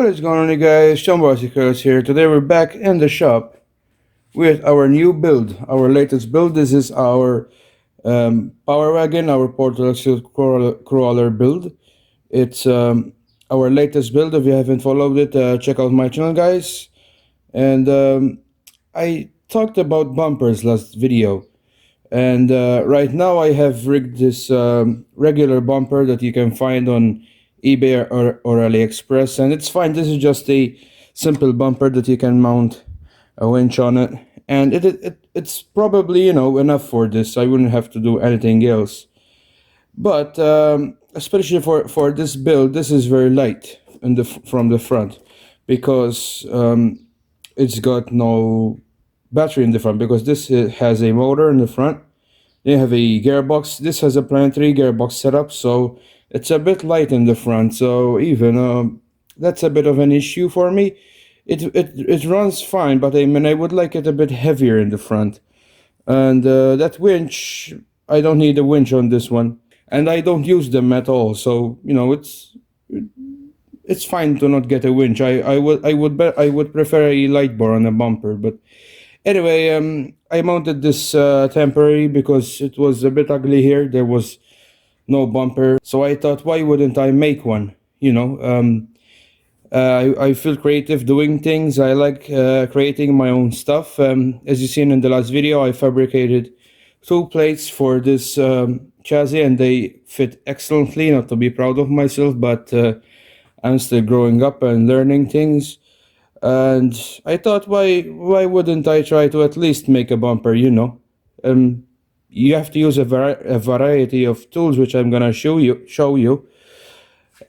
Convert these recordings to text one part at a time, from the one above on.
What is going on, you guys? John Bicycles here. Today we're back in the shop with our new build, our latest build. This is our Power Wagon, our portal crawler build. It's our latest build. If you haven't followed it, check out my channel, guys. And I talked about bumpers last video. And right now I have rigged this regular bumper that you can find on eBay or AliExpress, and it's fine. This is just a simple bumper that you can mount a winch on it, and it's probably enough for this. I wouldn't have to do anything else. But especially for this build, this is very light from the front, because it's got no battery in the front, because this has a motor in the front. They have a gearbox. This has a planetary gearbox setup, so it's a bit light in the front. So even that's a bit of an issue for me. It runs fine, but I mean I would like it a bit heavier in the front. And that winch, I don't need a winch on this one, and I don't use them at all. So it's fine to not get a winch. I would prefer a light bar on a bumper, but anyway, I mounted this temporary because it was a bit ugly here. There was no bumper, so I thought, why wouldn't I make one? I feel creative doing things. I like creating my own stuff. As you've seen in the last video, I fabricated 2 plates for this chassis, and they fit excellently. Not to be proud of myself, but I'm still growing up and learning things. And I thought, why wouldn't I try to at least make a bumper? You have to use a variety of tools, which I'm gonna show you.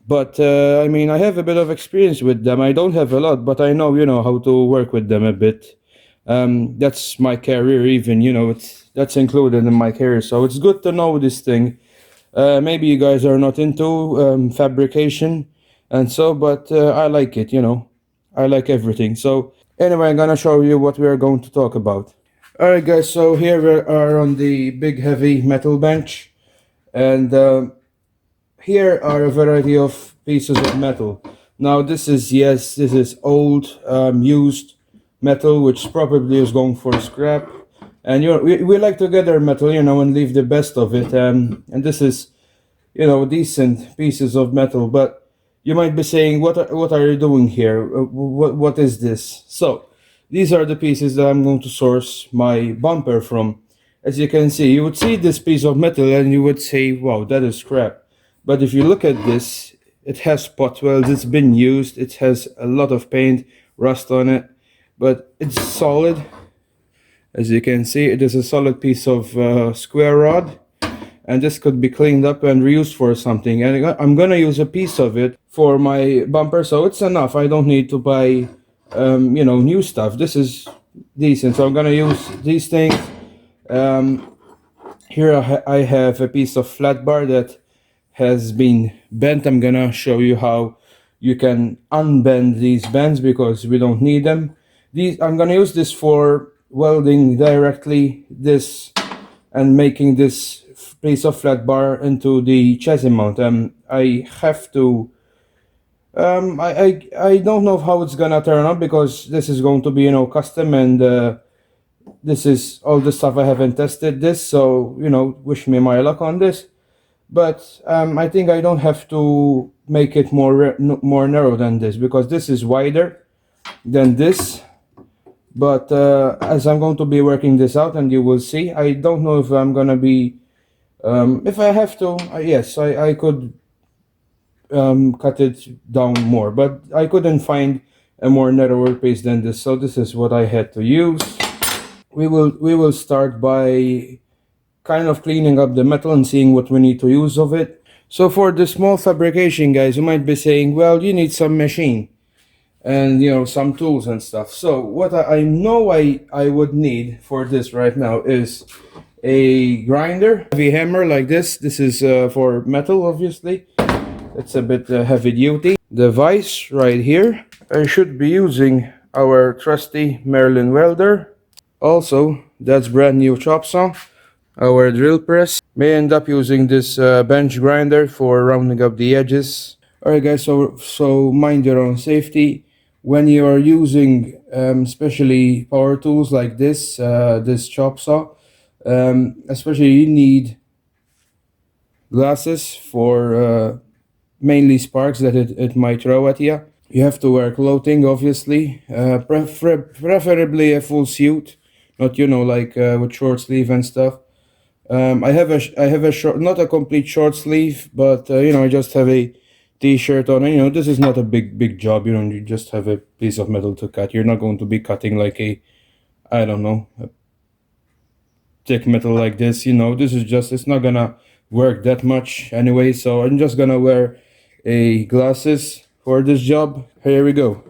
But I mean, I have a bit of experience with them. I don't have a lot, but I know how to work with them a bit. That's my career, even that's included in my career. So it's good to know this thing. Maybe you guys are not into fabrication and so, but I like it. I like everything. So anyway, I'm gonna show you what we are going to talk about. Alright guys, so here we are on the big heavy metal bench, and here are a variety of pieces of metal. Now this is old used metal, which probably is going for scrap, and we like to gather metal and leave the best of it, and this is decent pieces of metal. But you might be saying, what are you doing here? What is this? So these are the pieces that I'm going to source my bumper from. As you can see, you would see this piece of metal and you would say, wow, that is scrap. But if you look at this, it has spot welds, it's been used, it has a lot of paint, rust on it, but it's solid. As you can see, it is a solid piece of square rod. And this could be cleaned up and reused for something, and I'm gonna use a piece of it for my bumper, so it's enough. I don't need to buy new stuff. This is decent, so I'm gonna use these things. Here I have a piece of flat bar that has been bent. I'm gonna show you how you can unbend these bends, because we don't need them. I'm gonna use this for welding directly this and making this piece of flat bar into the chassis mount. I have to I don't know how it's gonna turn out, because this is going to be custom, and this is all the stuff I haven't tested this, so wish me my luck on this. But I think I don't have to make it more narrow than this, because this is wider than this. But as I'm going to be working this out, and you will see, I don't know if I'm gonna be if I have to, yes, I could cut it down more, but I couldn't find a more narrower piece than this, so this is what I had to use. We will start by kind of cleaning up the metal and seeing what we need to use of it. So for the small fabrication, guys, you might be saying, well, you need some machine and some tools and stuff. So what I know I would need for this right now is a grinder, heavy hammer like this. This is for metal, obviously. It's a bit heavy duty. The vise right here. I should be using our trusty Merlin welder. Also, that's brand new chop saw. Our drill press. May end up using this bench grinder for rounding up the edges. Alright guys, so mind your own safety when you are using especially power tools like this chop saw. Especially you need glasses for mainly sparks that it might throw at you. You have to wear clothing, obviously, preferably a full suit, not like with short sleeve and stuff. I have a short, not a complete short sleeve, but I just have a t-shirt on. And, this is not a big job. You just have a piece of metal to cut. You're not going to be cutting like I don't know, a thick metal like this. This is just, it's not gonna work that much anyway. So I'm just gonna wear a glasses for this job. Here we go.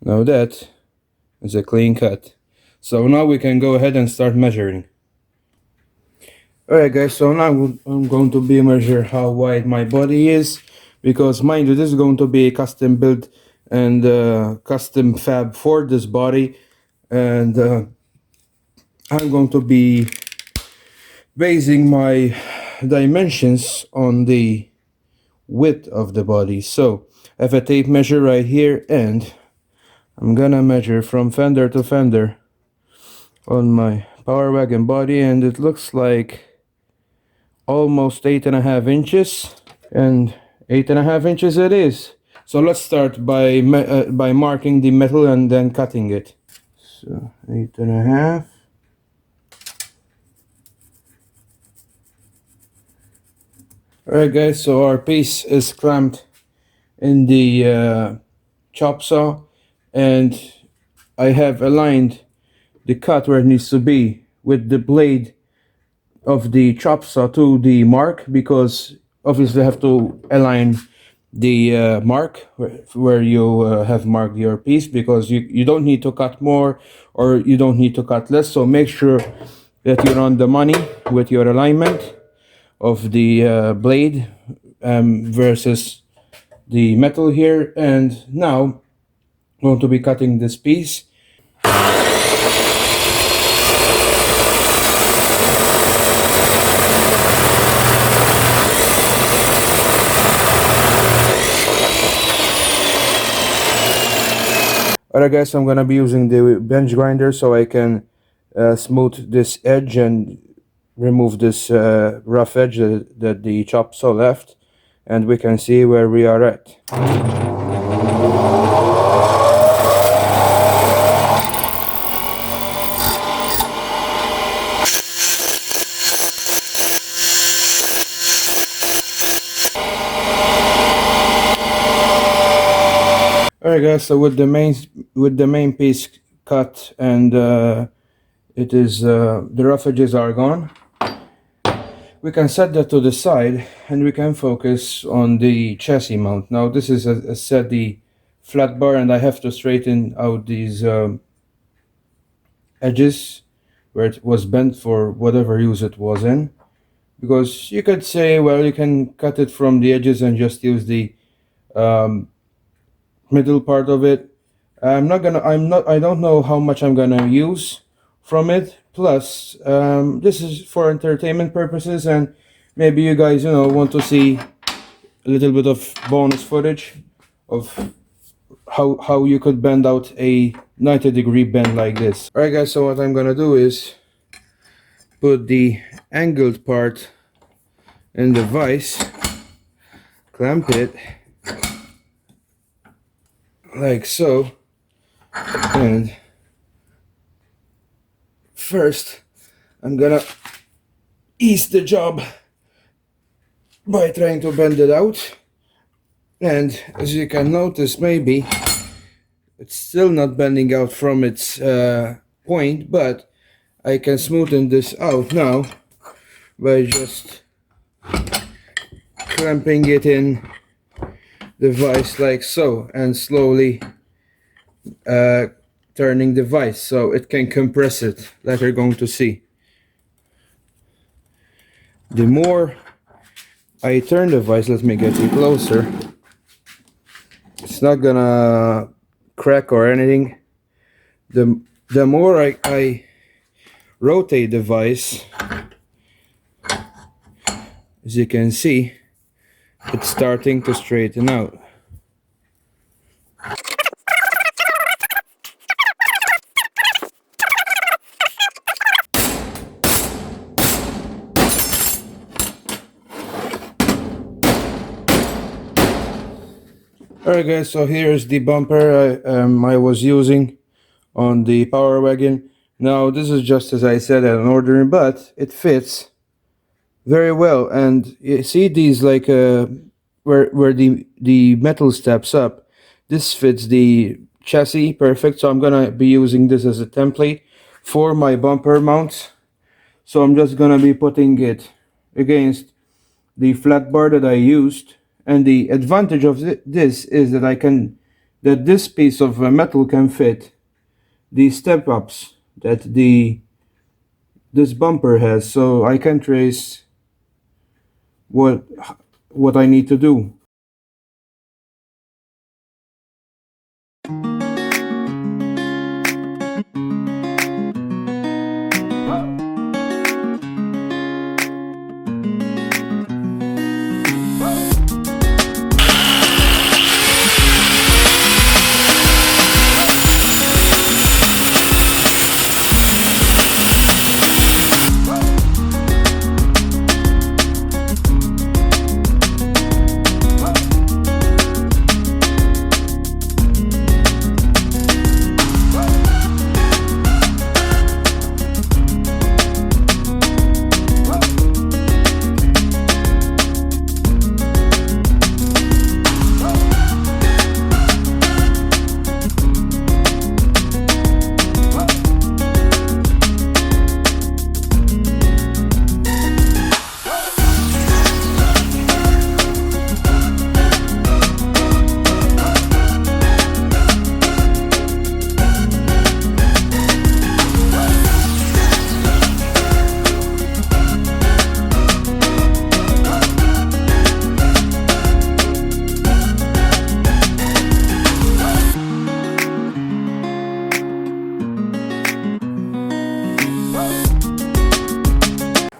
Now that is a clean cut. So now we can go ahead and start measuring. Alright guys, so now I'm going to be measure how wide my body is, because mind you, this is going to be a custom build and custom fab for this body, and I'm going to be basing my dimensions on the width of the body. So I have a tape measure right here, and I'm gonna measure from fender to fender on my Power Wagon body, and it looks like almost 8.5 inches, and 8.5 inches it is. So let's start by marking the metal and then cutting it. So 8.5. Alright guys, so our piece is clamped in the chop saw, and I have aligned the cut where it needs to be with the blade of the chop saw to the mark, because obviously I have to align the mark where you have marked your piece, because you don't need to cut more or you don't need to cut less. So make sure that you're on the money with your alignment of the blade versus the metal here. And now I'm going to be cutting this piece. Alright guys, I'm gonna be using the bench grinder so I can smooth this edge and remove this rough edge that the chop saw left, and we can see where we are at. Alright guys, so with the main piece cut, and it is the rough edges are gone, we can set that to the side and we can focus on the chassis mount. Now this is a set the flat bar, and I have to straighten out these edges where it was bent for whatever use it was in, because you could say, well, you can cut it from the edges and just use the middle part of it. I don't know how much I'm gonna use from it. Plus, this is for entertainment purposes, and maybe you guys, want to see a little bit of bonus footage of how you could bend out a 90-degree bend like this. Alright guys, so what I'm gonna do is put the angled part in the vise, clamp it like so, and first I'm gonna ease the job by trying to bend it out, and as you can notice, maybe it's still not bending out from its point, but I can smoothen this out now by just clamping it in the vise like so, and slowly turning the vise so it can compress it, like you're going to see. The more I turn the vise, let me get you closer. It's not gonna crack or anything. The more I rotate the vise, as you can see, it's starting to straighten out. Alright guys, so here's the bumper I was using on the Power Wagon. Now this is just as I said at an ordering, but it fits very well. And you see these like where the metal steps up. This fits the chassis perfect. So I'm gonna be using this as a template for my bumper mounts. So I'm just gonna be putting it against the flat bar that I used. And the advantage of this is that this piece of metal can fit the step ups that this bumper has, so I can trace what I need to do.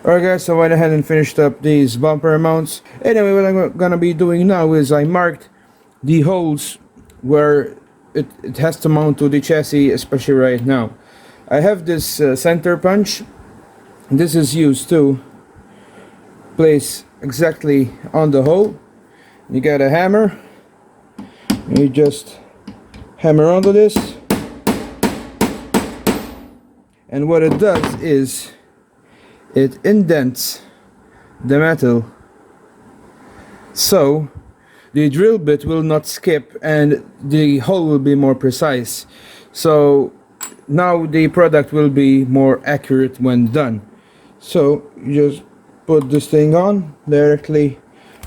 Alright guys, so I went ahead and finished up these bumper mounts. Anyway, what I'm gonna be doing now is I marked the holes where it has to mount to the chassis, especially right now. I have this center punch. This is used to place exactly on the hole. You got a hammer. You just hammer onto this. And what it does is it indents the metal so the drill bit will not skip and the hole will be more precise. So now the product will be more accurate when done. So you just put this thing on directly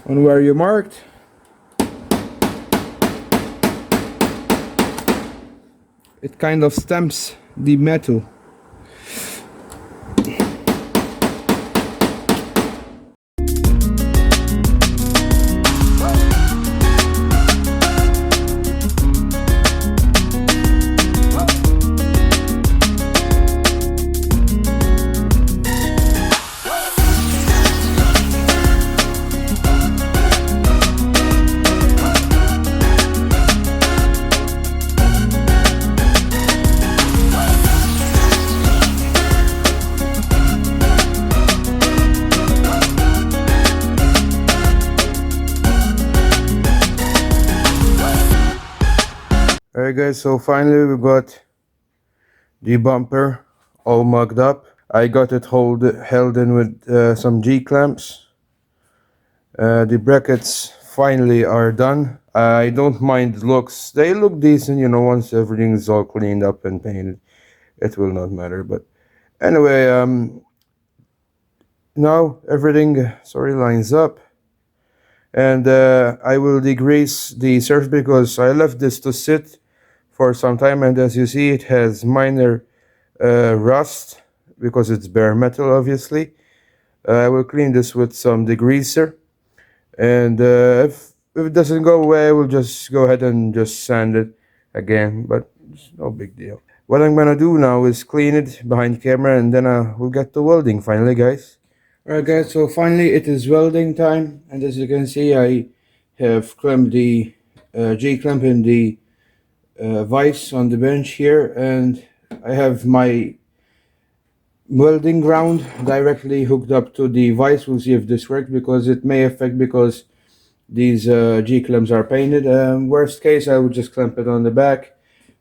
on where you marked. It kind of stamps the metal. Alright guys, so finally we got the bumper all mugged up. I got it held in with some G-clamps. The brackets finally are done. I don't mind the looks. They look decent, you know, once everything is all cleaned up and painted. It will not matter, but anyway, now everything lines up. And I will degrease the surface because I left this to sit for some time, and as you see it has minor rust because it's bare metal obviously. I will clean this with some degreaser And if it doesn't go away, we'll just go ahead and just sand it again, but it's no big deal. What I'm gonna do now is clean it behind camera, and then we'll get to welding finally, guys. Alright guys, so finally it is welding time, and as you can see I have clamped the G-clamp in the vise on the bench here, and I have my welding ground directly hooked up to the vise. We'll see if this works, because it may affect, because these G-clamps are painted. Worst case, I would just clamp it on the back,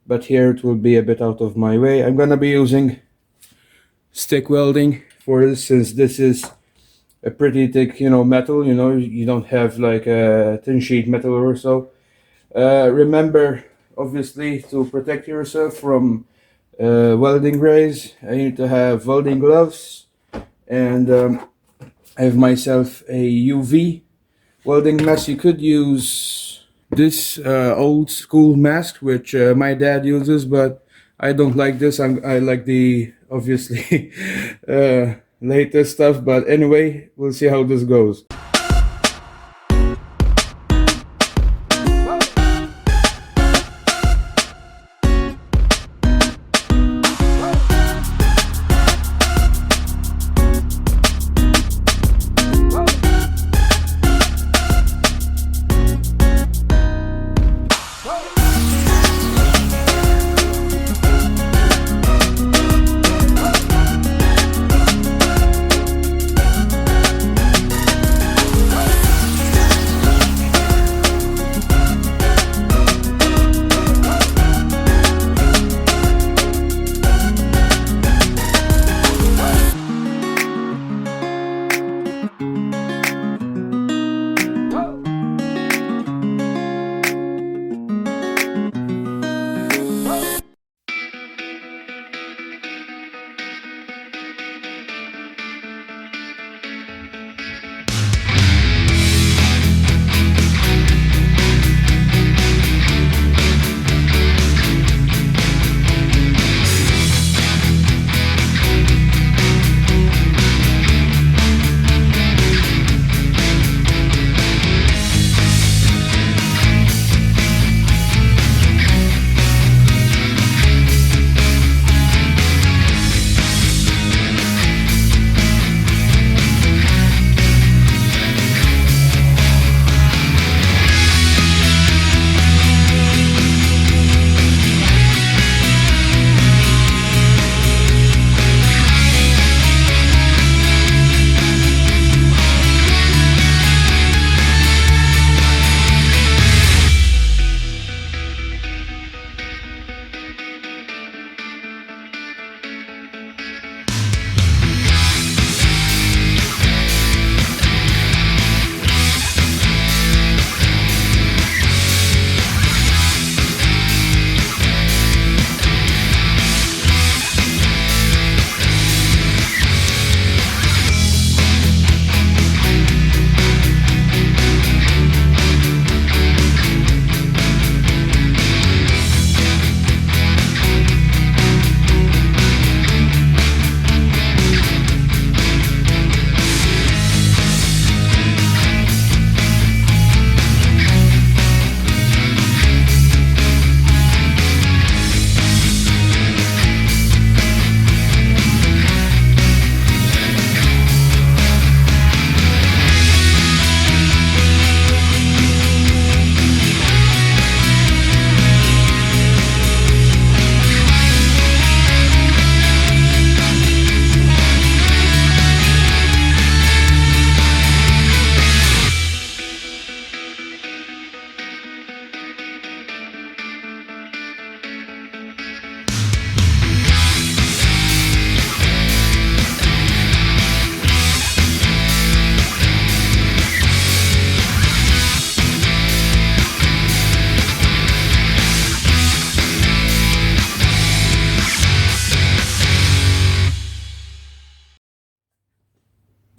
but here it will be a bit out of my way. I'm gonna be using stick welding for this, since this is a pretty thick, metal. You don't have like a thin sheet metal or so. Remember, obviously, to protect yourself from welding rays, I need to have welding gloves, and I have myself a UV welding mask. You could use this old school mask, which my dad uses, but I don't like this. I like the, obviously, latest stuff. But anyway, we'll see how this goes.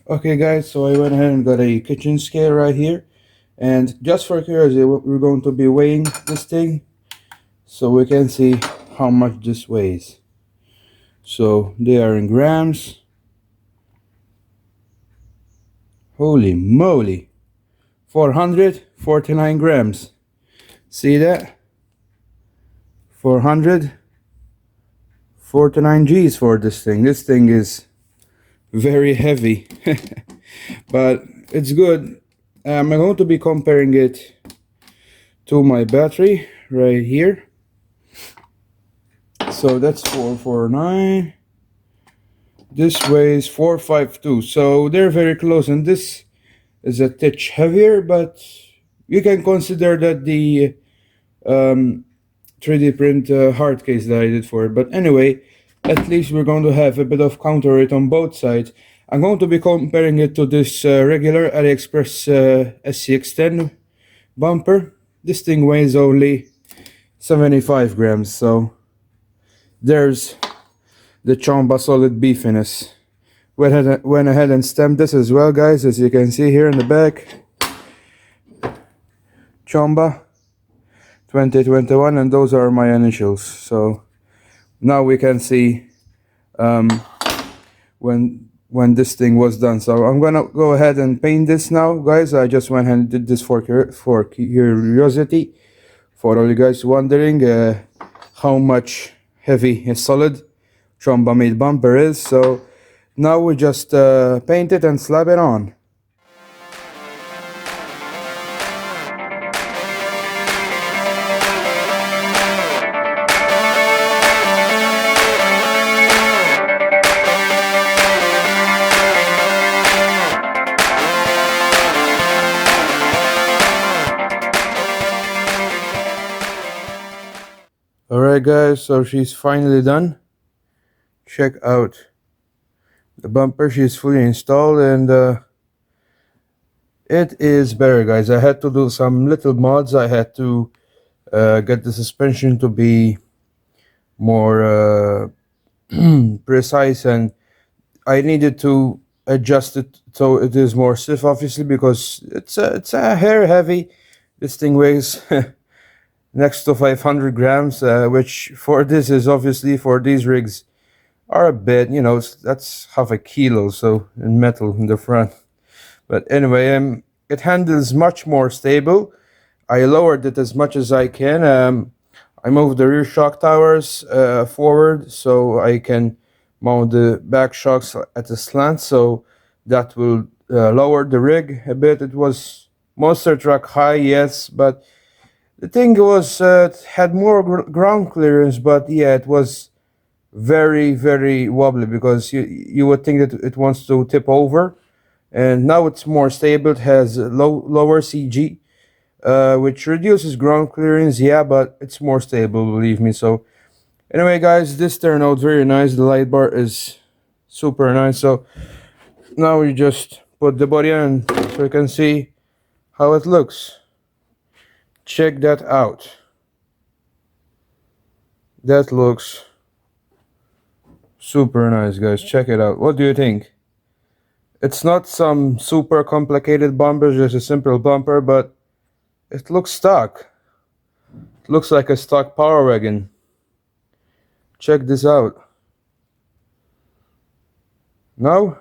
Okay guys, so I went ahead and got a kitchen scale right here, and just for curiosity, we're going to be weighing this thing so we can see how much this weighs. So they are in grams. Holy moly, 449 grams. See that? 449 G's for this thing. This thing is very heavy, but it's good. I'm going to be comparing it to my battery right here. So that's 449. This weighs 452. So they're very close, and this is a touch heavier, but you can consider that the 3D print hard case that I did for it. But anyway, at least we're going to have a bit of counter weight on both sides. I'm going to be comparing it to this regular AliExpress SCX10 bumper. This thing weighs only 75 grams, so there's the Chomba solid beefiness. Went ahead and stamped this as well, guys, as you can see here in the back. Chomba 2021, and those are my initials. So now we can see when this thing was done. So I'm gonna go ahead and paint this now, guys. I just went and did this for curiosity, for all you guys wondering how much heavy a solid Chomba made bumper is. So now we just paint it and slap it on. Alright guys, so she's finally done. Check out the bumper. She's fully installed, and it is better, guys. I had to do some little mods. I had to get the suspension to be more precise, and I needed to adjust it so it is more stiff, obviously, because it's a hair heavy. This thing weighs next to 500 grams, which for this is obviously, for these rigs, are a bit, you know, that's half a kilo, so in metal in the front. But anyway, it handles much more stable. I lowered it as much as I can. I moved the rear shock towers forward so I can mount the back shocks at a slant, so that will lower the rig a bit. It was monster truck high, yes, but the thing was, it had more ground clearance, but yeah, it was very, very wobbly, because you would think that it wants to tip over. And now it's more stable. It has lower CG, which reduces ground clearance, yeah, but it's more stable, believe me. So anyway, guys, this turned out very nice. The light bar is super nice. So now we just put the body on so you can see how it looks. Check that out. That looks super nice, guys. Check it out. What do you think? It's not some super complicated bumper, just a simple bumper, but it looks stock. It looks like a stock power wagon. Check this out. No?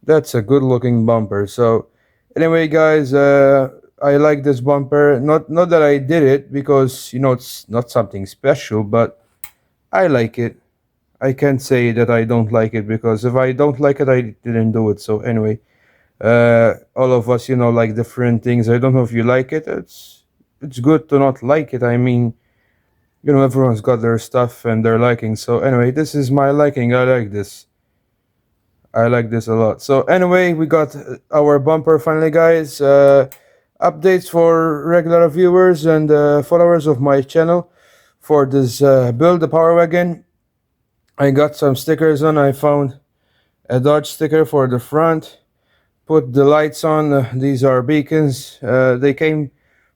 That's a good looking bumper. So anyway, guys, I like this bumper. Not that I did it, because, you know, it's not something special, but I like it. I can't say that I don't like it, because if I don't like it, I didn't do it. So anyway, all of us, you know, like different things. I don't know if you like it. It's good to not like it. I mean, you know, everyone's got their stuff and their liking. So anyway, this is my liking. I like this. I like this a lot. So anyway, we got our bumper finally, guys. Updates for regular viewers and followers of my channel for this build, the Power Wagon. I got some stickers on. I found a Dodge sticker for the front. Put the lights on. These are beacons. They came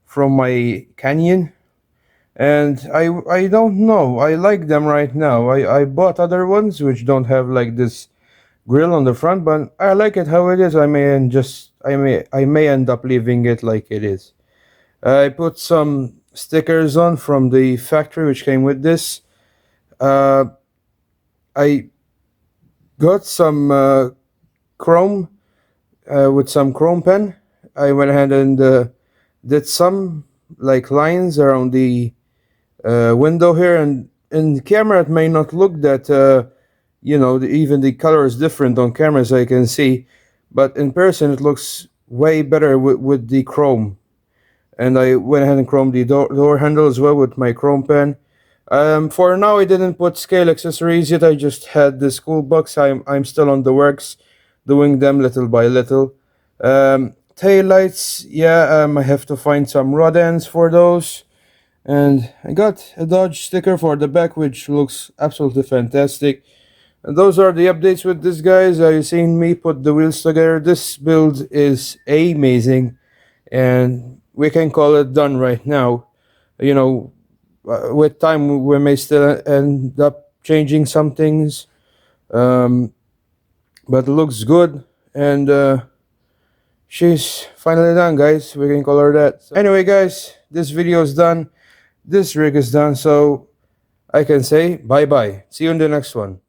from my Canyon, and I don't know. I like them right now. I bought other ones which don't have like this grill on the front, but I like it how it is. I may end up leaving it like it is. I put some stickers on from the factory which came with this. I got some chrome with some chrome pen. I went ahead and did some like lines around the window here, and in camera it may not look that even the color is different on camera, as I can see, but in person it looks way better with the chrome. And I went ahead and chromed the door handle as well with my chrome pen. For now I didn't put scale accessories yet. I just had the school books. I'm still on the works, doing them little by little. Tail lights, yeah, I have to find some rod ends for those. And I got a Dodge sticker for the back, which looks absolutely fantastic. And those are the updates with this, guys. You've seen me put the wheels together. This build is amazing, and we can call it done right now. With time we may still end up changing some things, but it looks good, and she's finally done, guys. We can call her that. Anyway, guys, this video is done. This rig is done, so I can say bye bye. See you in the next one.